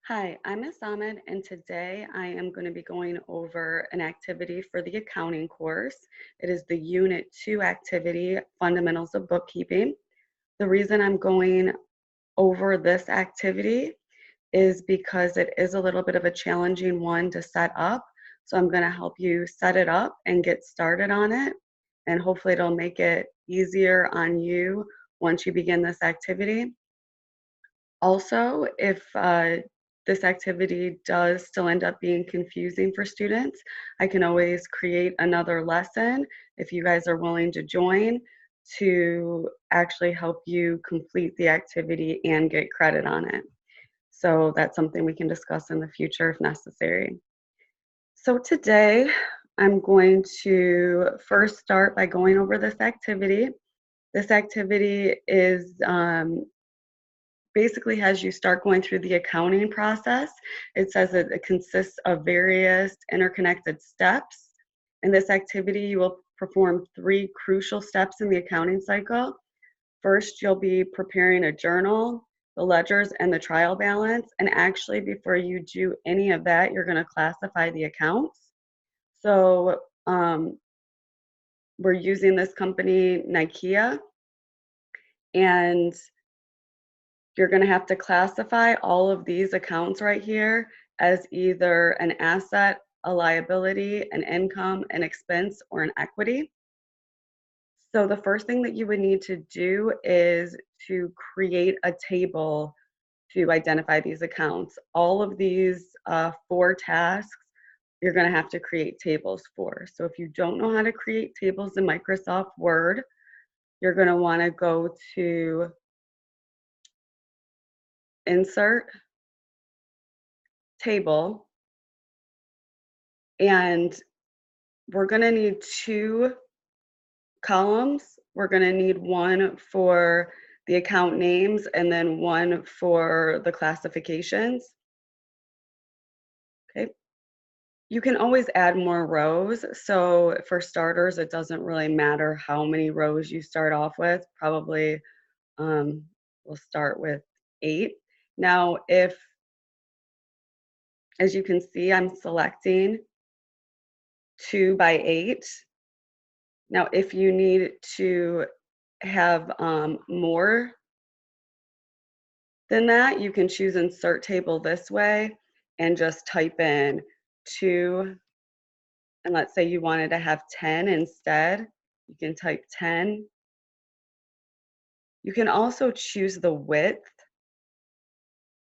Hi, I'm Miss Ahmed, and today I am going to be going over an activity for the accounting course. It is the Unit 2 activity, Fundamentals of Bookkeeping. The reason I'm going over this activity is because it is a little bit of a challenging one to set up. So I'm going to help you set it up and get started on it, and hopefully it'll make it easier on you once you begin this activity. Also, if this activity does still end up being confusing for students, I can always create another lesson if you guys are willing to join to actually help you complete the activity and get credit on it. So that's something we can discuss in the future if necessary. So today, I'm going to first start by going over this activity. This activity is basically as you start going through the accounting process, it says that it consists of various interconnected steps. In this activity, you will perform 3 crucial steps in the accounting cycle. First, you'll be preparing a journal, the ledgers, and the trial balance. And actually, before you do any of that, you're going to classify the accounts. So we're using this company, Nikea, and you're going to have to classify all of these accounts right here as either an asset, a liability, an income, an expense, or an equity. So the first thing that you would need to do is to create a table to identify these accounts. All of these 4 tasks, you're going to have to create tables for. So if you don't know how to create tables in Microsoft Word, you're going to want to go to Insert, Table, and we're going to need 2 columns. We're going to need one for the account names and then one for the classifications. Okay. You can always add more rows. So for starters, it doesn't really matter how many rows you start off with. Probably we'll start with 8. Now, if, as you can see, I'm selecting 2 by 8. Now, if you need to have more than that, you can choose Insert Table this way and just type in 2, and let's say you wanted to have 10 instead. You can type 10. You can also choose the width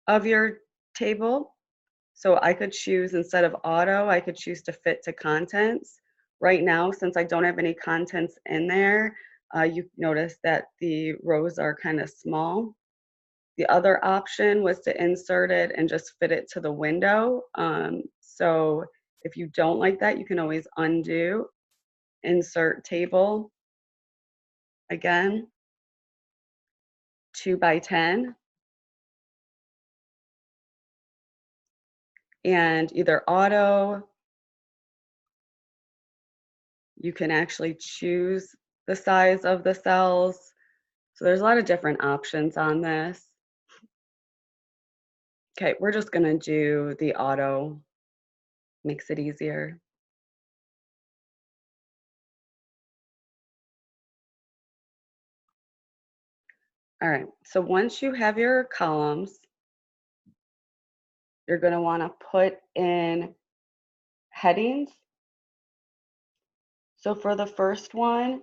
of your table. So I could choose, instead of auto, I could choose to fit to contents. Right now, since I don't have any contents in there, you notice that the rows are kind of small. The other option was to insert it and just fit it to the window. So if you don't like that, you can always undo, insert table, again, 2 by 10, and either auto, you can actually choose the size of the cells. So there's a lot of different options on this. Okay, we're just gonna do the auto, makes it easier. All right, so once you have your columns, you're gonna wanna put in headings. So for the first one,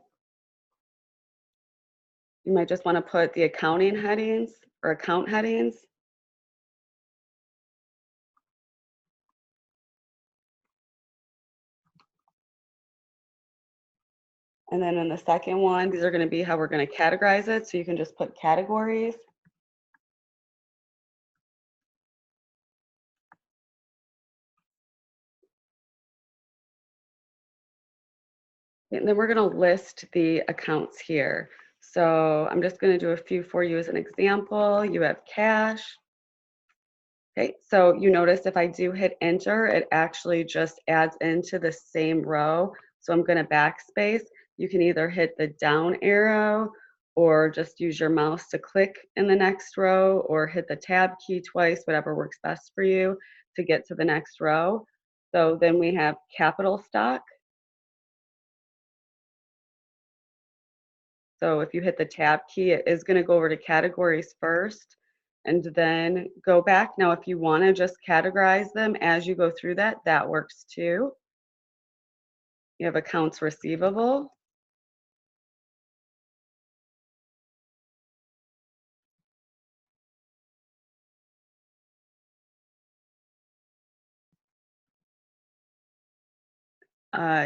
you might just wanna put the accounting headings or account headings. And then in the second one, these are gonna be how we're gonna categorize it. So you can just put categories. And then we're gonna list the accounts here. So I'm just gonna do a few for you as an example. You have cash. Okay, so you notice if I do hit enter, it actually just adds into the same row. So I'm gonna backspace. You can either hit the down arrow or just use your mouse to click in the next row or hit the tab key twice, whatever works best for you to get to the next row. So then we have capital stock. So if you hit the tab key, it is going to go over to categories first and then go back. Now, if you want to just categorize them as you go through that, that works too. You have accounts receivable.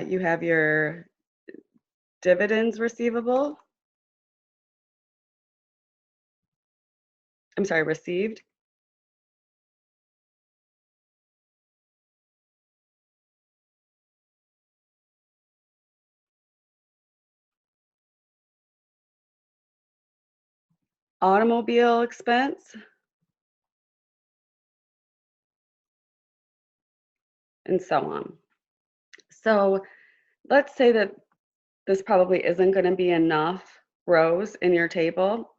You have your dividends receivable. I'm sorry, received. Automobile expense, and so on. So let's say that this probably isn't going to be enough rows in your table.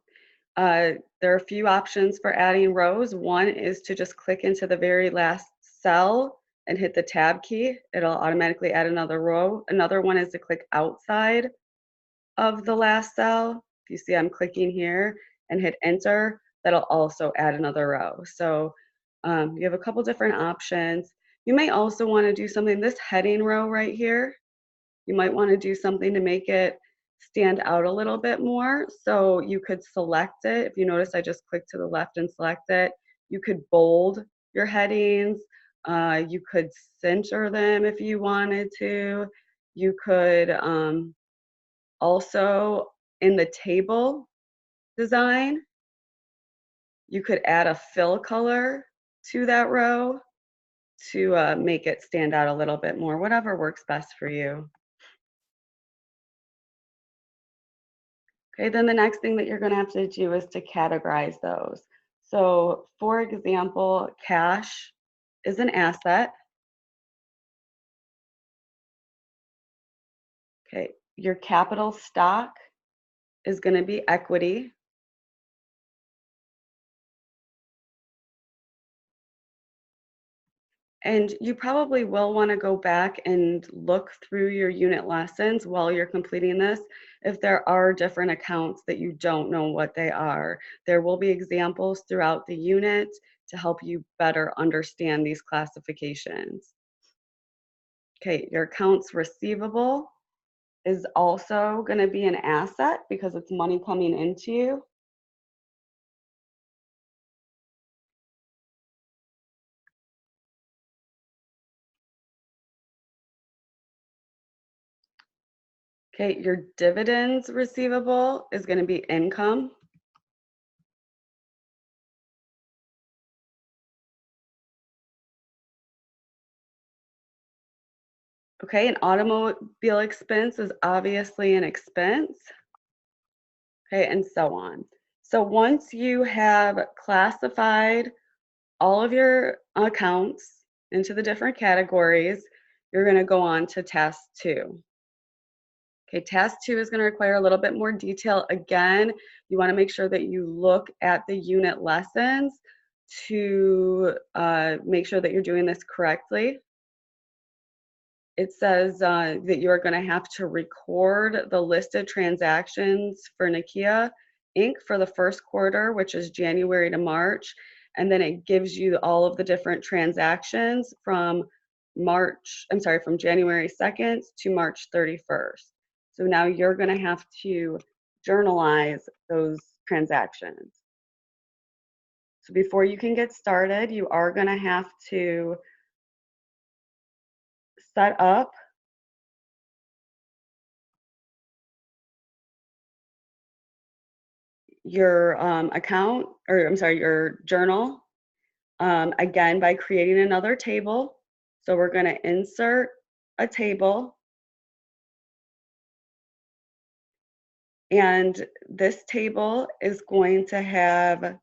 There are a few options for adding rows. One is to just click into the very last cell and hit the tab key. It'll automatically add another row. Another one is to click outside of the last cell. If you see I'm clicking here and hit enter, that'll also add another row. So you have a couple different options. You may also want to do something, this heading row right here, you might want to do something to make it stand out a little bit more. So you could select it. If you notice, I just clicked to the left and select it. You could bold your headings. You could center them if you wanted to. You could also, in the table design, you could add a fill color to that row to make it stand out a little bit more, whatever works best for you. Okay, then the next thing that you're going to have to do is to categorize those. So for example, cash is an asset. Okay, your capital stock is going to be equity. And you probably will want to go back and look through your unit lessons while you're completing this if there are different accounts that you don't know what they are. There will be examples throughout the unit to help you better understand these classifications. Okay, your accounts receivable is also going to be an asset because it's money coming into you. Okay, your dividends receivable is going to be income. Okay, an automobile expense is obviously an expense. Okay, and so on. So once you have classified all of your accounts into the different categories, you're going to go on to task 2. Okay, task 2 is going to require a little bit more detail. Again, you want to make sure that you look at the unit lessons to make sure that you're doing this correctly. It says that you are going to have to record the listed transactions for Nakia Inc. for the first quarter, which is January to March. And then it gives you all of the different transactions from from January 2nd to March 31st. So now you're going to have to journalize those transactions. So before you can get started, you are going to have to set up your account, or I'm sorry, your journal, again, by creating another table. So we're going to insert a table, and this table is going to have,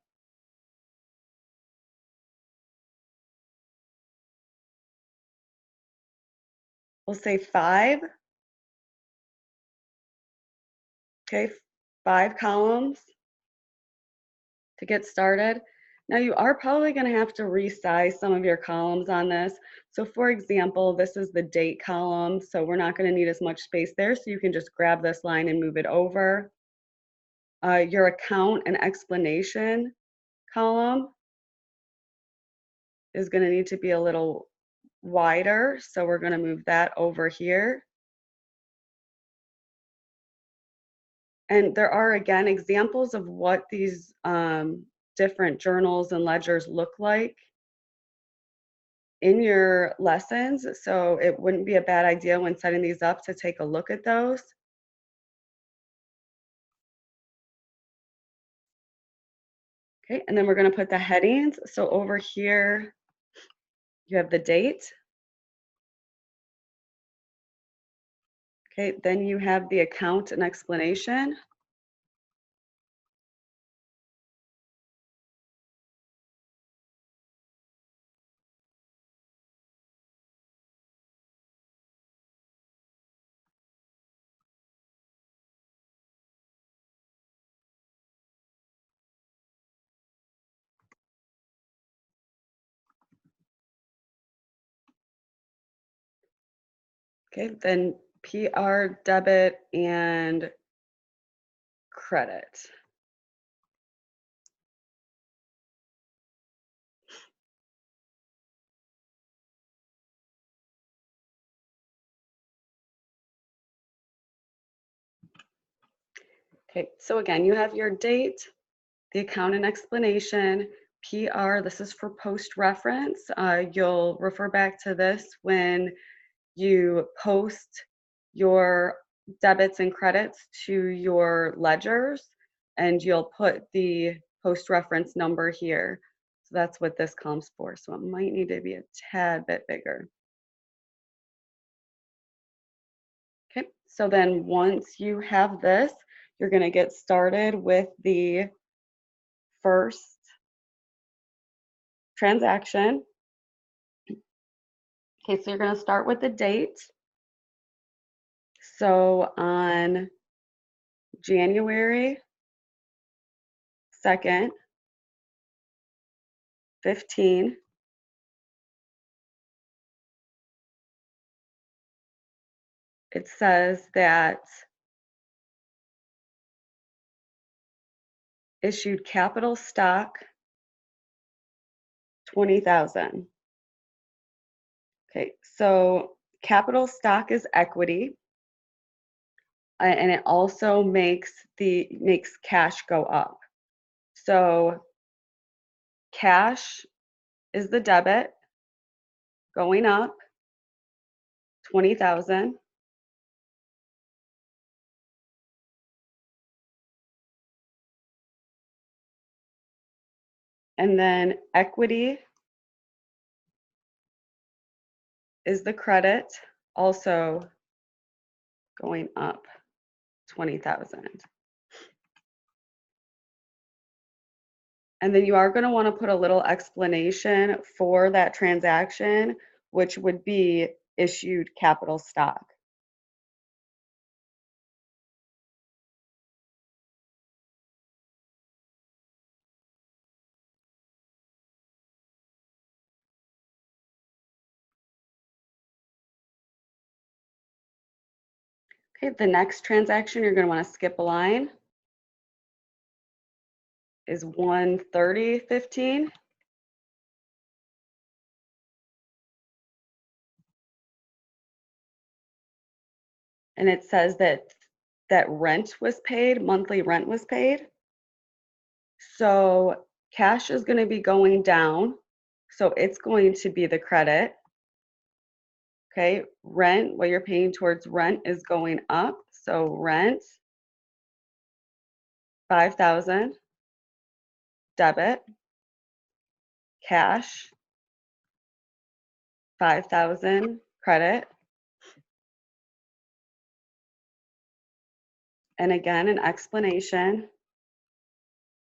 we'll say 5, okay, 5 columns to get started. Now you are probably going to have to resize some of your columns on this. So for example, this is the date column, so we're not going to need as much space there, so you can just grab this line and move it over. Your account and explanation column is going to need to be a little wider, so we're going to move that over here. And there are, again, examples of what these different journals and ledgers look like in your lessons, so it wouldn't be a bad idea when setting these up to take a look at those. Okay, and then we're going to put the headings. So over here, you have the date. Okay, then you have the account and explanation. Okay, then PR, debit, and credit. Okay, so again, you have your date, the account and explanation, PR, this is for post reference. You'll refer back to this when you post your debits and credits to your ledgers, and you'll put the post reference number here. So that's what this column's for. So it might need to be a tad bit bigger. Okay, so then once you have this, you're going to get started with the first transaction. Okay, so you're going to start with the date. So on January 2nd, 15, it says that issued capital stock 20,000. Okay, so capital stock is equity, and it also makes cash go up. So cash is the debit going up 20,000. And then equity is the credit, also going up 20,000. And then you are going to want to put a little explanation for that transaction, which would be issued capital stock. Okay, the next transaction you're going to want to skip a line is 130.15. And it says that rent was paid, monthly rent was paid. So cash is going to be going down, so it's going to be the credit. Okay, rent, what you're paying towards rent is going up, so rent 5,000, debit, cash 5,000, credit, and again an explanation,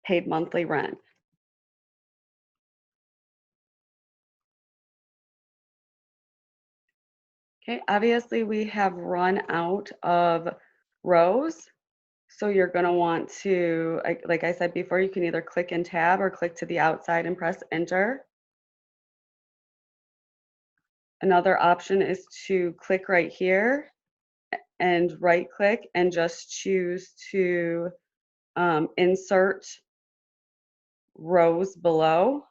paid monthly rent. Okay, obviously we have run out of rows, So you're going to want to, like I said before, you can either click and tab or click to the outside and press enter. Another option is to click right here and right click and just choose to insert rows below.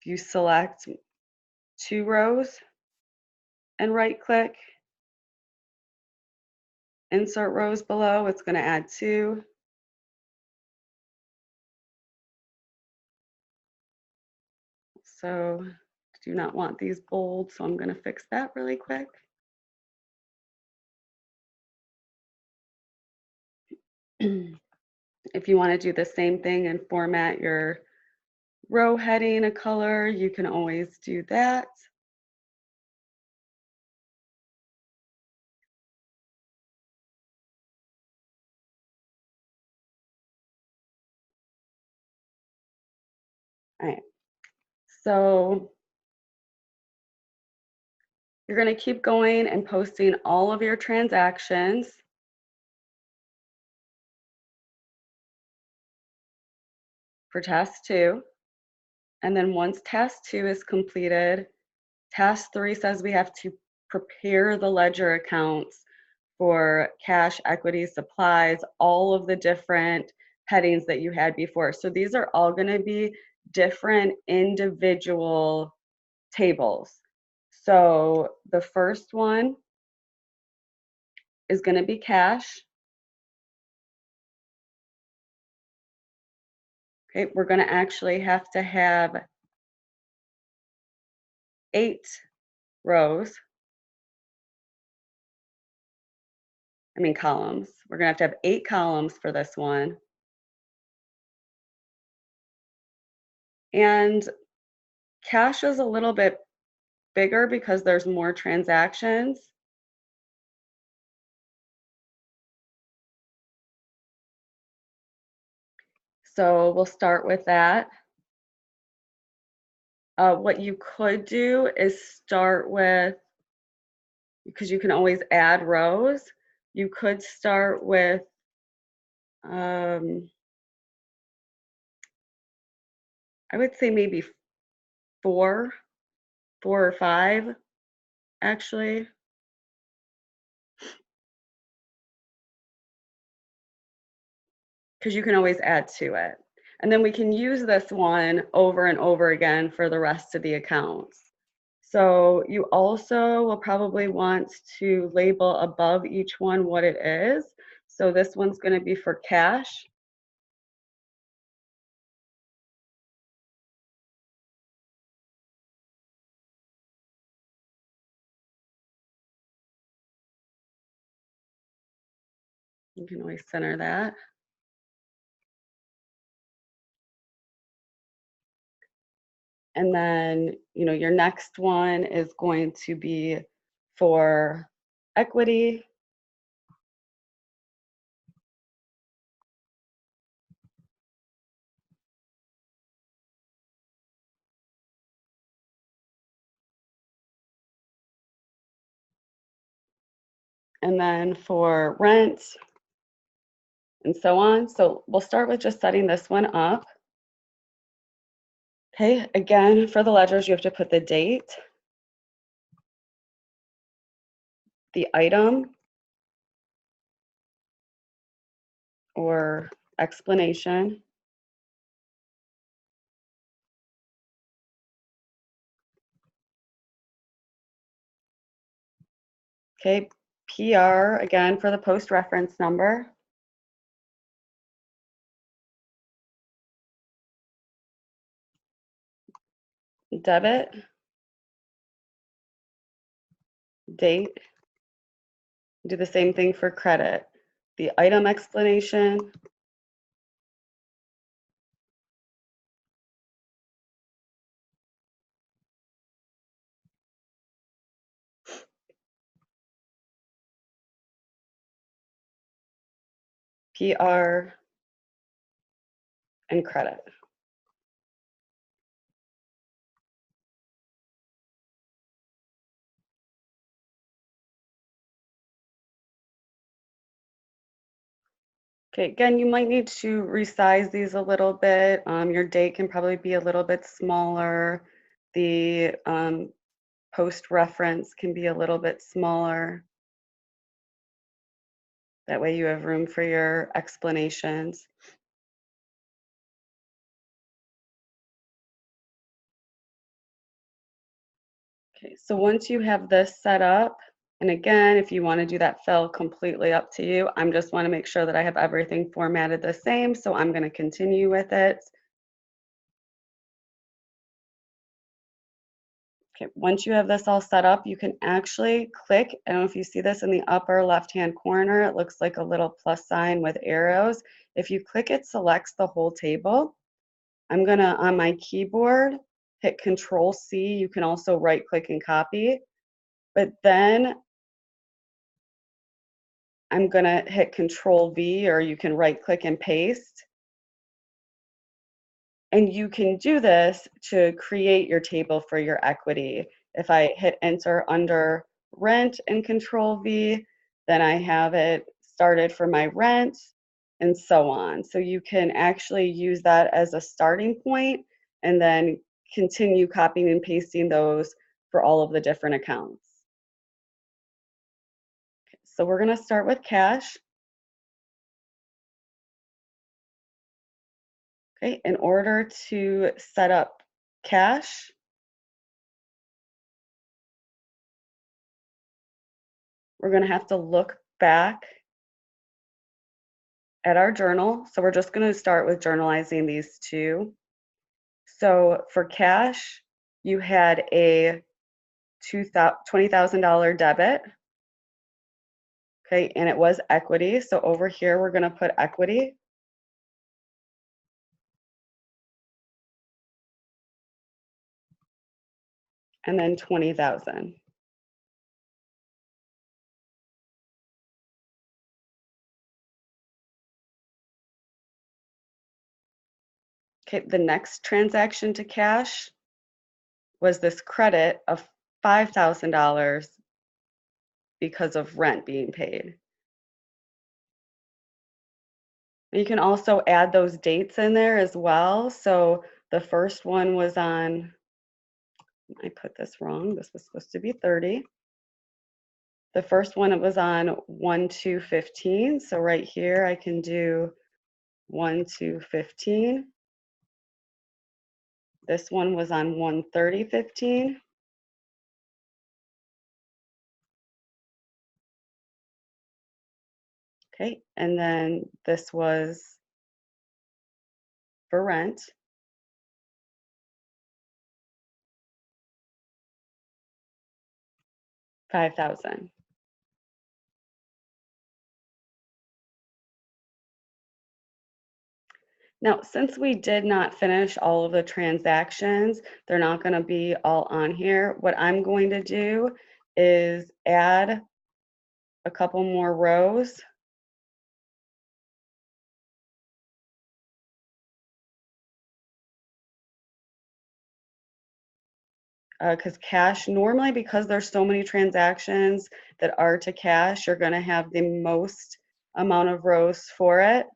If you select 2 rows and right click, insert rows below, it's going to add 2. So do not want these bold, so I'm going to fix that really quick. If you want to do the same thing and format your row heading a color, you can always do that. All right. So you're going to keep going and posting all of your transactions. For task 2. And then once task 2 is completed, task 3 says we have to prepare the ledger accounts for cash, equity, supplies, all of the different headings that you had before. So these are all going to be different individual tables. So the first one is going to be cash. Okay, we're going to actually have to have 8 rows. Columns. We're going to have 8 columns for this one. And cash is a little bit bigger because there's more transactions. So we'll start with that. What you could do is start with, because you can always add rows, you could start with I would say maybe 4 or 5 actually. Because you can always add to it. And then we can use this one over and over again for the rest of the accounts. So you also will probably want to label above each one what it is. So this one's going to be for cash. You can always center that. And then, your next one is going to be for equity. And then for rent, and so on. So we'll start with just setting this one up. Okay, again, for the ledgers, you have to put the date, the item or explanation, okay, PR, again, for the post reference number, debit, date, do the same thing for credit, the item explanation, PR, and credit. Okay, again, you might need to resize these a little bit. Your date can probably be a little bit smaller. The post reference can be a little bit smaller. That way you have room for your explanations. Okay, so once you have this set up, and again, if you want to do that fill, completely up to you. I'm just want to make sure that I have everything formatted the same, so I'm going to continue with it. Okay, once you have this all set up, you can actually click. I don't know if you see this in the upper left-hand corner. It looks like a little plus sign with arrows. If you click, it selects the whole table. I'm gonna, on my keyboard, hit Control C. You can also right-click and copy. But then I'm gonna hit Control V, or you can right-click and paste. And you can do this to create your table for your equity. If I hit enter under rent and control V, then I have it started for my rent and so on. So you can actually use that as a starting point and then continue copying and pasting those for all of the different accounts. So we're going to start with cash. Okay, in order to set up cash, we're going to have to look back at our journal. So we're just going to start with journalizing these two. So for cash, you had a $20,000 debit. Okay, and it was equity. So over here, we're going to put equity. And then 20,000. Okay, the next transaction to cash was this credit of $5,000 because of rent being paid. You can also add those dates in there as well. So the first one was on, I put this wrong, this was supposed to be 30. The first one, it was on 1/2/15. So right here, I can do 1/2/15. This one was on 1/30/15. Okay, and then this was for rent. 5,000. Now, since we did not finish all of the transactions, they're not going to be all on here. What I'm going to do is add a couple more rows. Because cash, normally, because there's so many transactions that are to cash, you're going to have the most amount of rows for it.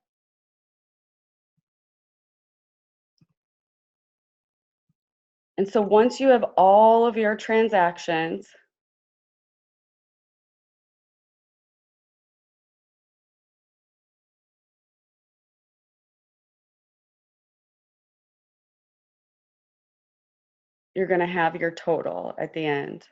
And so once you have all of your transactions, you're going to have your total at the end.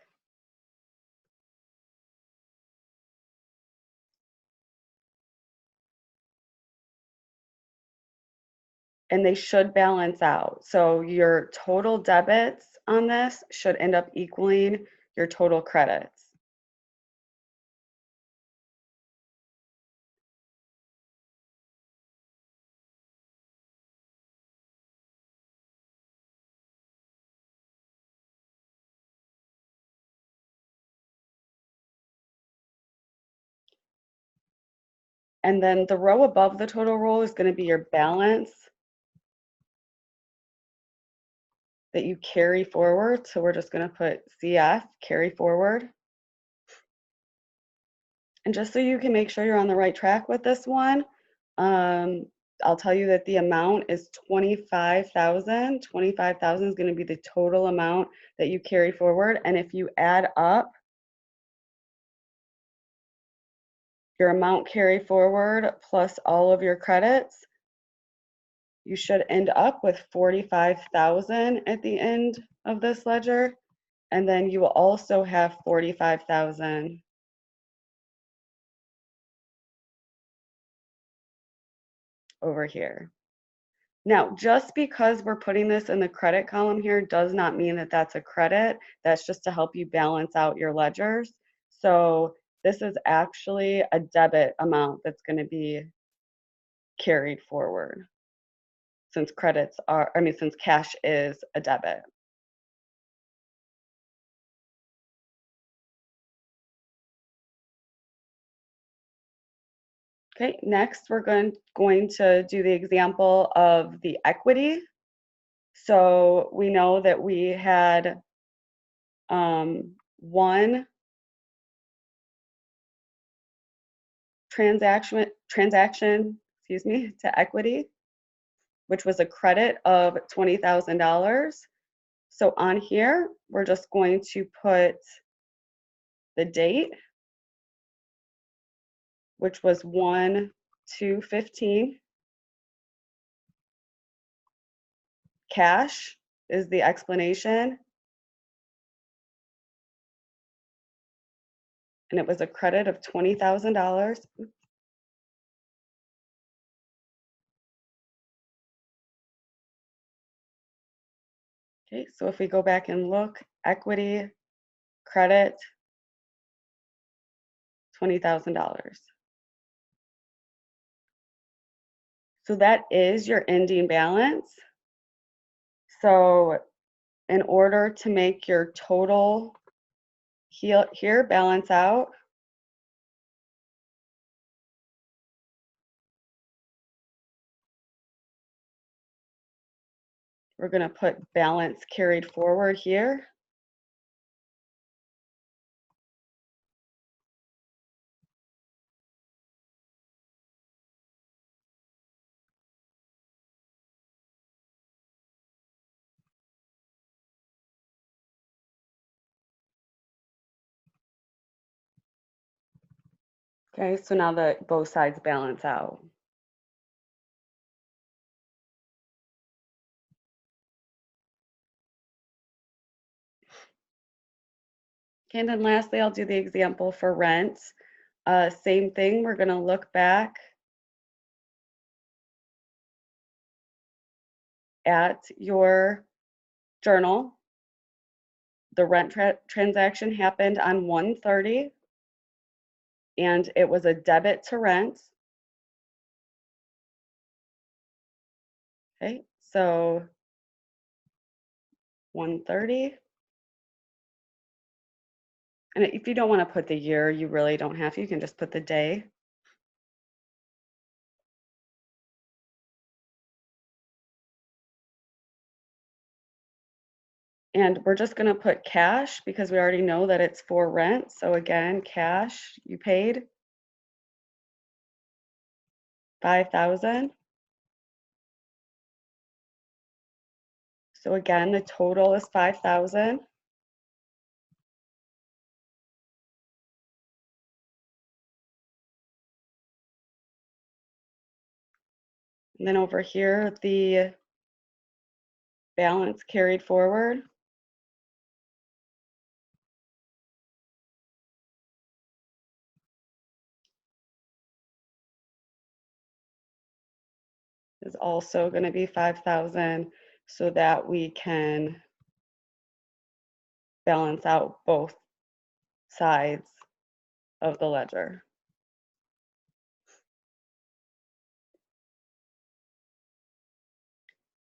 And they should balance out. So your total debits on this should end up equaling your total credits. And then the row above the total roll is going to be your balance that you carry forward. So we're just going to put CF, carry forward. And just so you can make sure you're on the right track with this one, I'll tell you that the amount is 25,000. 25,000 is going to be the total amount that you carry forward. And if you add up your amount carry forward plus all of your credits, you should end up with 45,000 at the end of this ledger. And then you will also have 45,000 over here. Now, just because we're putting this in the credit column here does not mean that that's a credit. That's just to help you balance out your ledgers. So this is actually a debit amount that's going to be carried forward since since cash is a debit. Okay, next we're going to do the example of the equity. So we know that we had one transaction, to equity, which was a credit of $20,000. So on here, we're just going to put the date, which was 1/2/15. Cash is the explanation. And it was a credit of $20,000. Okay, so if we go back and look, equity, credit, $20,000. So that is your ending balance. So in order to make your total here balance out, we're going to put balance carried forward here. Okay, so now that both sides balance out. Okay, and then lastly, I'll do the example for rent. Same thing, we're going to look back at your journal. The rent transaction happened on 1/30, and it was a debit to rent. Okay, so 1/30. And if you don't want to put the year, you really don't have to. You can just put the day. And we're just going to put cash because we already know that it's for rent. So again, cash, you paid 5,000. So again, the total is 5,000. And then over here, the balance carried forward is also going to be 5,000 so that we can balance out both sides of the ledger.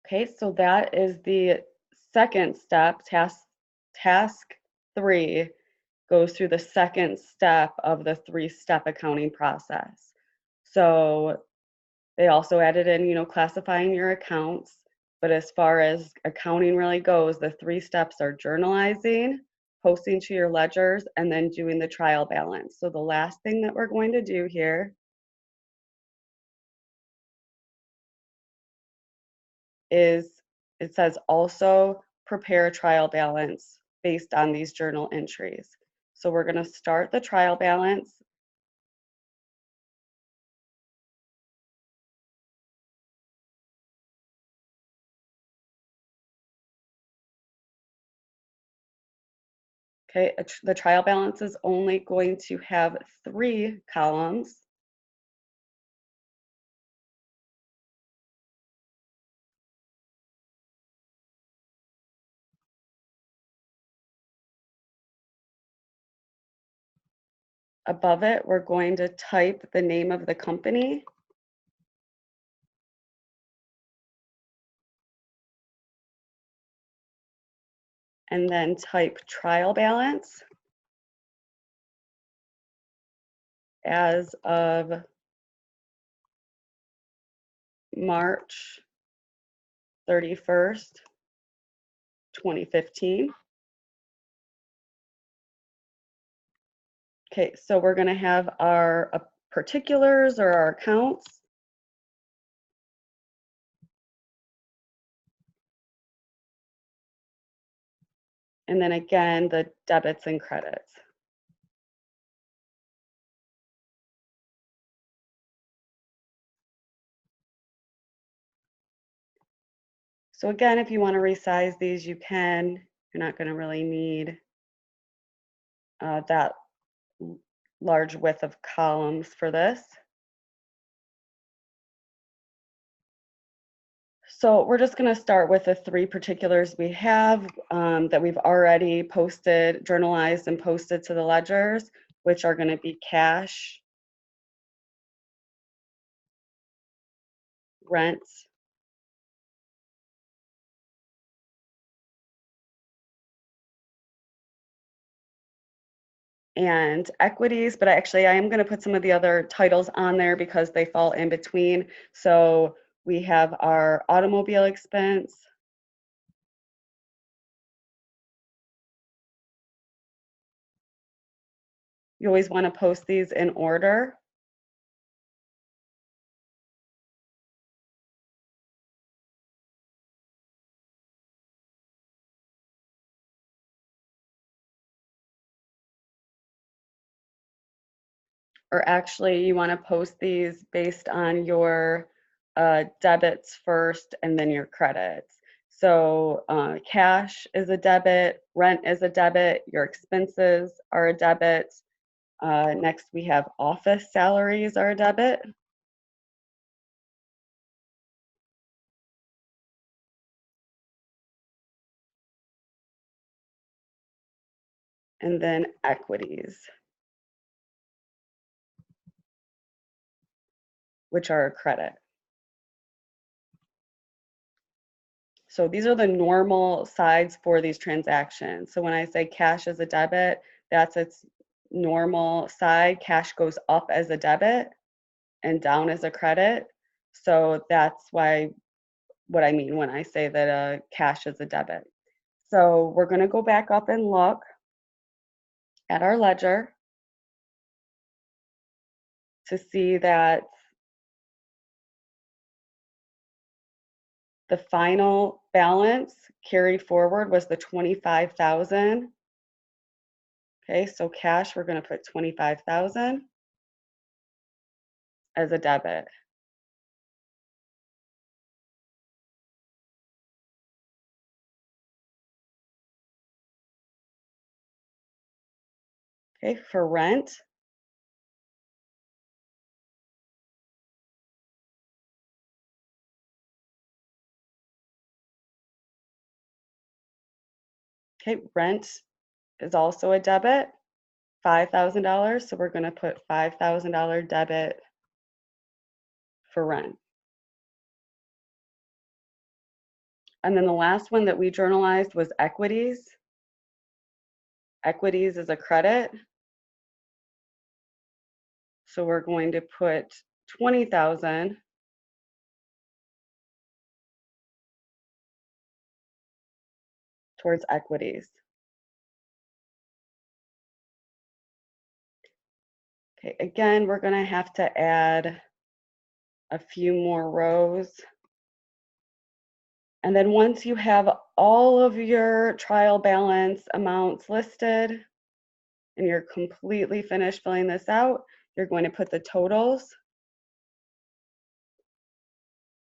Okay, so that is the second step. Task 3 goes through the second step of the 3-step accounting process. So they also added in, classifying your accounts. But as far as accounting really goes, the 3 steps are journalizing, posting to your ledgers, and then doing the trial balance. So the last thing that we're going to do here is, it says also prepare a trial balance based on these journal entries. So we're going to start the trial balance. Okay, the trial balance is only going to have 3 columns. Above it, we're going to type the name of the company. And then type trial balance as of March 31st, 2015. Okay, so we're going to have our particulars or our accounts. And then again, the debits and credits. So again, if you want to resize these, you can. You're not going to really need that large width of columns for this. So we're just going to start with the 3 particulars we have that we've already posted, journalized, and posted to the ledgers, which are going to be cash, rent, and equities. But actually, I am going to put some of the other titles on there because they fall in between. So we have our automobile expense, you always want to post these in order. Or actually, you want to post these based on your debits first and then your credits. So cash is a debit, rent is a debit, your expenses are a debit. Next, we have office salaries are a debit. And then equities, which are a credit. So these are the normal sides for these transactions. So when I say cash is a debit, that's its normal side. Cash goes up as a debit and down as a credit. So that's why what I mean when I say that cash is a debit. So we're going to go back up and look at our ledger to see that the final balance carried forward was the 25,000. Okay, so cash, we're going to put 25,000 as a debit. Okay, for rent, okay, rent is also a debit, $5,000. So we're going to put $5,000 debit for rent. And then the last one that we journalized was equities. Equities is a credit. So we're going to put 20,000 towards equities. Okay, again, we're going to have to add a few more rows And then once you have all of your trial balance amounts listed and you're completely finished filling this out, you're going to put the totals.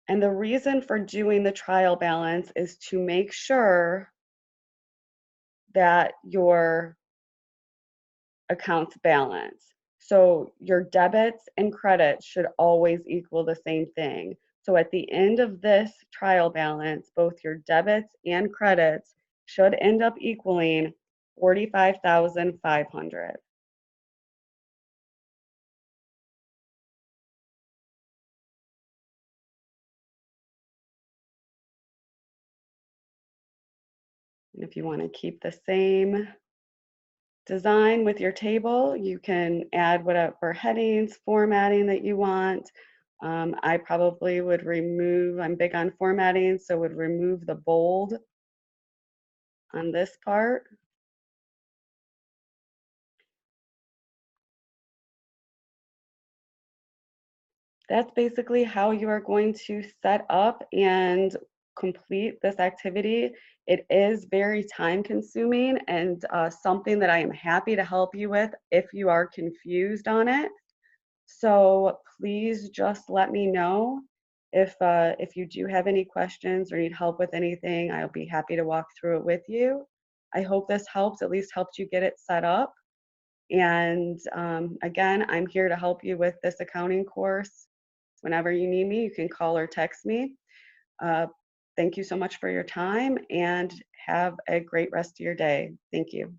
And the reason for doing the trial balance is to make sure that your accounts balance. So your debits and credits should always equal the same thing. So at the end of this trial balance, both your debits and credits should end up equaling 45,500. And if you want to keep the same design with your table, you can add whatever headings, formatting that you want. I probably would remove, I'm big on formatting, so would remove the bold on this part. That's basically how you are going to set up and complete this activity. It is very time consuming and something that I am happy to help you with if you are confused on it. So please just let me know if you do have any questions or need help with anything. I'll be happy to walk through it with you. I hope this helps, at least helped you get it set up. And again, I'm here to help you with this accounting course. Whenever you need me, you can call or text me. Uh, thank you so much for your time and have a great rest of your day. Thank you.